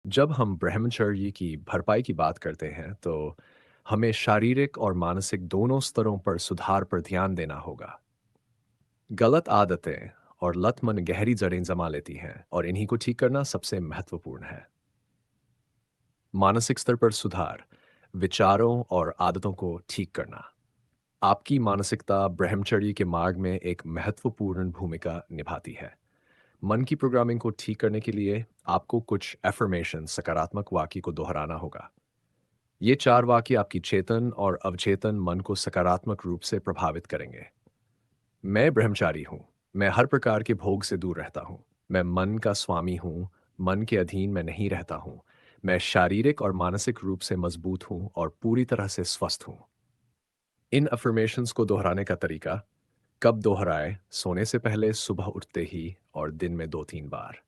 जब हम ब्रह्मचर्य की भरपाई की बात करते हैं, तो हमें शारीरिक और मानसिक दोनों स्तरों पर सुधार पर ध्यान देना होगा। गलत आदतें और लत मन गहरी जड़ें जमा लेती हैं और इन्हीं को ठीक करना सबसे महत्वपूर्ण है। मानसिक स्तर पर सुधार, विचारों और आदतों को ठीक करना। आपकी मानसिकता ब्रह्मचर्य के मार्ग में एक महत्वपूर्ण भूमिका निभाती है। मन की प्रोग्रामिंग को ठीक करने के लिए आपको कुछ एफर्मेशन सकारात्मक वाक्य को दोहराना होगा। ये 4 वाक्य आपकी चेतन और अवचेतन मन को सकारात्मक रूप से प्रभावित करेंगे। मैं ब्रह्मचारी हूँ। मैं हर प्रकार के भोग से दूर रहता हूँ। मैं मन का स्वामी हूँ। मन के अधीन मैं नहीं रहता हूँ। मैं शारीरिक और मानसिक रूप से मजबूत हूँ और पूरी तरह से स्वस्थ हूँ। इन अफर्मेशंस को दोहराने का तरीका, कब दोहराए? सोने से पहले, सुबह उठते ही और दिन में 2-3 बार।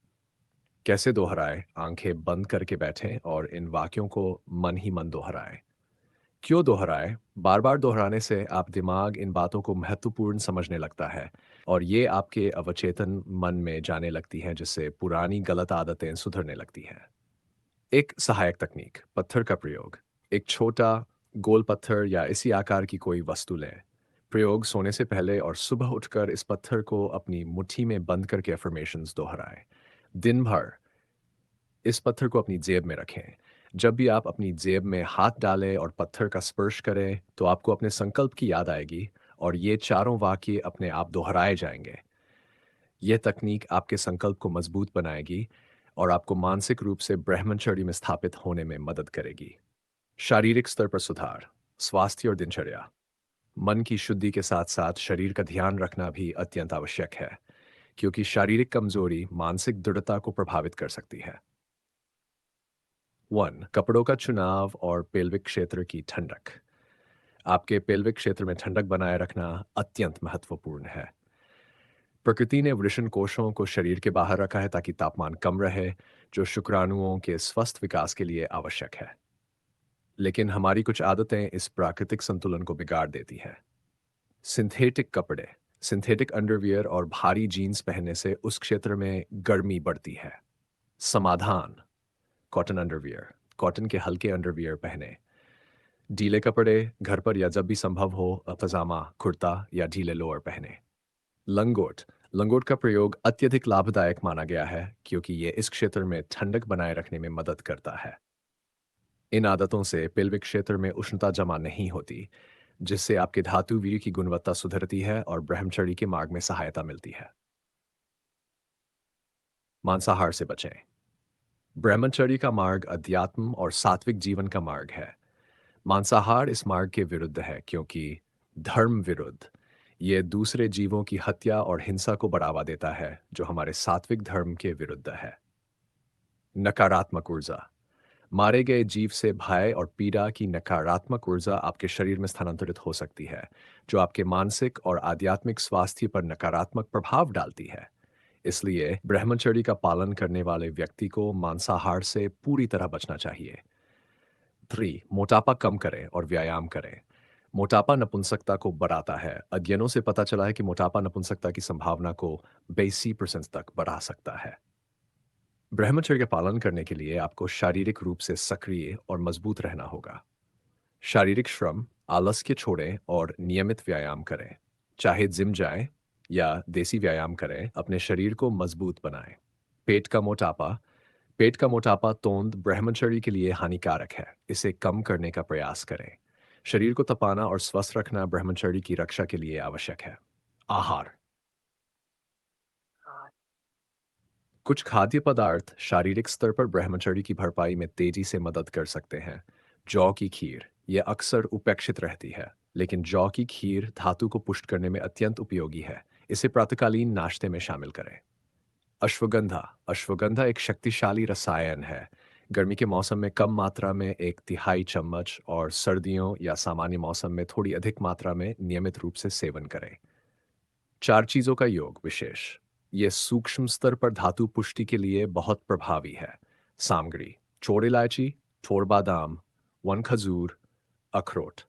कैसे दोहराए? आंखें बंद करके बैठें और इन वाक्यों को मन ही मन दोहराएं। क्यों दोहराए? बार-बार दोहराने से आप दिमाग इन बातों को महत्वपूर्ण समझने लगता है और ये आपके अवचेतन मन में जाने लगती हैं, जिससे पुरानी गलत आदतें सुधरने लगती हैं। एक सहायक तकनीक, पत्थर का प्रयोग। एक छोटा गोल पत्थर या इसी आकार की कोई वस्तु लें। प्रयोग सोने से पहले और सुबह उठकर इस पत्थर को अपनी मुट्ठी में बंद करके अफर्मेशंस दोहराएं। दिन भर इस पत्थर को अपनी जेब में रखें। जब भी आप अपनी जेब में हाथ डालें और पत्थर का स्पर्श करें, तो आपको अपने संकल्प की याद आएगी और ये चारों वाक्य अपने आप दोहराए जाएंगे। यह तकनीक आपके संकल्प को मजबूत बनाएगी और आपको मानसिक रूप से ब्रह्मचर्य में स्थापित होने में मदद करेगी। शारीरिक स्तर पर सुधार, स्वास्थ्य और दिनचर्या। मन की शुद्धि के साथ साथ शरीर का ध्यान रखना भी अत्यंत आवश्यक है, क्योंकि शारीरिक कमजोरी मानसिक दृढ़ता को प्रभावित कर सकती है। 1. कपड़ों का चुनाव और पेल्विक क्षेत्र की ठंडक। आपके पेल्विक क्षेत्र में ठंडक बनाए रखना अत्यंत महत्वपूर्ण है। प्रकृति ने वृषण कोशों को शरीर के बाहर रखा है ताकि तापमान कम रहे, जो शुक्राणुओं के स्वस्थ विकास के लिए आवश्यक है। लेकिन हमारी कुछ आदतें इस प्राकृतिक संतुलन को बिगाड़ देती हैं। सिंथेटिक कपड़े, सिंथेटिक अंडरवियर और भारी जीन्स पहनने से उस क्षेत्र में गर्मी बढ़ती है। समाधान, कॉटन अंडरवियर, कॉटन के हल्के अंडरवियर पहने। ढीले कपड़े घर पर या जब भी संभव हो पजामा, कुर्ता या ढीले लोअर पहने। लंगोट, लंगोट का प्रयोग अत्यधिक लाभदायक माना गया है, क्योंकि ये इस क्षेत्र में ठंडक बनाए रखने में मदद करता है। इन आदतों से पेल्विक क्षेत्र में उष्णता जमा नहीं होती, जिससे आपके धातु वीर्य की गुणवत्ता सुधरती है और ब्रह्मचर्य के मार्ग में सहायता मिलती है। मांसाहार से बचें। ब्रह्मचर्य का मार्ग अध्यात्म और सात्विक जीवन का मार्ग है। मांसाहार इस मार्ग के विरुद्ध है, क्योंकि धर्म विरुद्ध ये दूसरे जीवों की हत्या और हिंसा को बढ़ावा देता है, जो हमारे सात्विक धर्म के विरुद्ध है। नकारात्मक ऊर्जा, मारे गए जीव से भय और पीड़ा की नकारात्मक ऊर्जा आपके शरीर में स्थानांतरित हो सकती है, जो आपके मानसिक और आध्यात्मिक स्वास्थ्य पर नकारात्मक प्रभाव डालती है। इसलिए ब्रह्मचर्य का पालन करने वाले व्यक्ति को मांसाहार से पूरी तरह बचना चाहिए। 3. मोटापा कम करें और व्यायाम करें। मोटापा नपुंसकता को बढ़ाता है। अध्ययनों से पता चला है कि मोटापा नपुंसकता की संभावना को 82% तक बढ़ा सकता है। ब्रह्मचर्य का पालन करने के लिए आपको शारीरिक रूप से सक्रिय और मजबूत रहना होगा। शारीरिक श्रम, आलस्य छोड़ें और नियमित व्यायाम करें। चाहे जिम जाएं या देसी व्यायाम करें, अपने शरीर को मजबूत बनाएं। पेट का मोटापा, पेट का मोटापा तोंद ब्रह्मचर्य के लिए हानिकारक है। इसे कम करने का प्रयास करें। शरीर को तपाना और स्वस्थ रखना ब्रह्मचर्य की रक्षा के लिए आवश्यक है। आहार, कुछ खाद्य पदार्थ शारीरिक स्तर पर ब्रह्मचर्य की भरपाई में तेजी से मदद कर सकते हैं। जौ की खीर, यह अक्सर उपेक्षित रहती है, लेकिन जौ की खीर धातु को पुष्ट करने में अत्यंत उपयोगी है। इसे प्रातःकालीन नाश्ते में शामिल करें। अश्वगंधा, अश्वगंधा एक शक्तिशाली रसायन है। गर्मी के मौसम में कम मात्रा में 1/3 चम्मच और सर्दियों या सामान्य मौसम में थोड़ी अधिक मात्रा में नियमित रूप से सेवन करें। 4 चीज़ों का योग विशेष, ये सूक्ष्म स्तर पर धातु पुष्टि के लिए बहुत प्रभावी है। सामग्री, छोड़ इलायची, ठोर बादाम, 1 खजूर, अखरोट।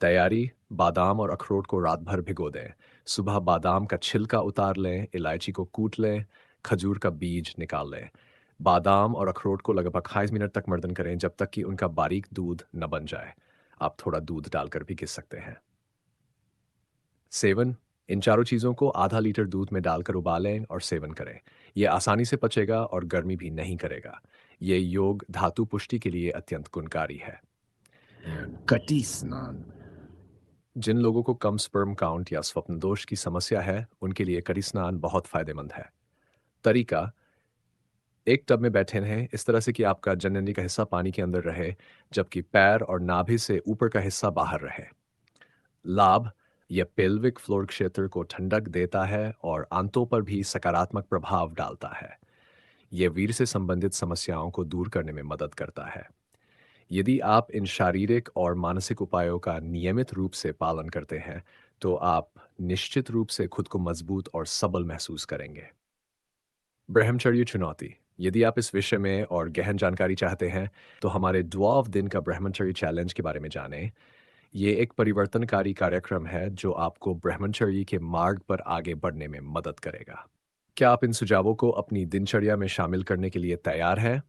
तैयारी, बादाम और अखरोट को रात भर भिगो दें। सुबह बादाम का छिलका उतार लें, इलायची को कूट लें, खजूर का बीज निकाल लें। बादाम और अखरोट को लगभग 28 मिनट तक मर्दन करें जब तक कि उनका बारीक दूध न बन जाए। आप थोड़ा दूध डालकर भी घिस सकते हैं। सेवन, इन चारों चीज़ों को आधा लीटर दूध में डालकर उबालें और सेवन करें। यह आसानी से पचेगा और गर्मी भी नहीं करेगा। ये योग धातु पुष्टि के लिए अत्यंत गुणकारी है। कटी स्नान। जिन लोगों को कम स्पर्म काउंट या स्वप्न दोष की समस्या है, उनके लिए करी स्नान बहुत फायदेमंद है। तरीका, एक टब में बैठे रहें इस तरह से कि आपका जननली का हिस्सा पानी के अंदर रहे, जबकि पैर और नाभि से ऊपर का हिस्सा बाहर रहे। लाभ, यह पेल्विक फ्लोर क्षेत्र को ठंडक देता है और आंतों पर भी सकारात्मक प्रभाव डालता है। यह वीर से संबंधित समस्याओं को दूर करने में मदद करता है। यदि आप इन शारीरिक और मानसिक उपायों का नियमित रूप से पालन करते हैं, तो आप निश्चित रूप से खुद को मजबूत और सबल महसूस करेंगे। ब्रह्मचर्य चुनौती, यदि आप इस विषय में और गहन जानकारी चाहते हैं, तो हमारे 12 दिन का ब्रह्मचर्य चैलेंज के बारे में जानें। ये एक परिवर्तनकारी कार्यक्रम है जो आपको ब्रह्मचर्य के मार्ग पर आगे बढ़ने में मदद करेगा। क्या आप इन सुझावों को अपनी दिनचर्या में शामिल करने के लिए तैयार हैं?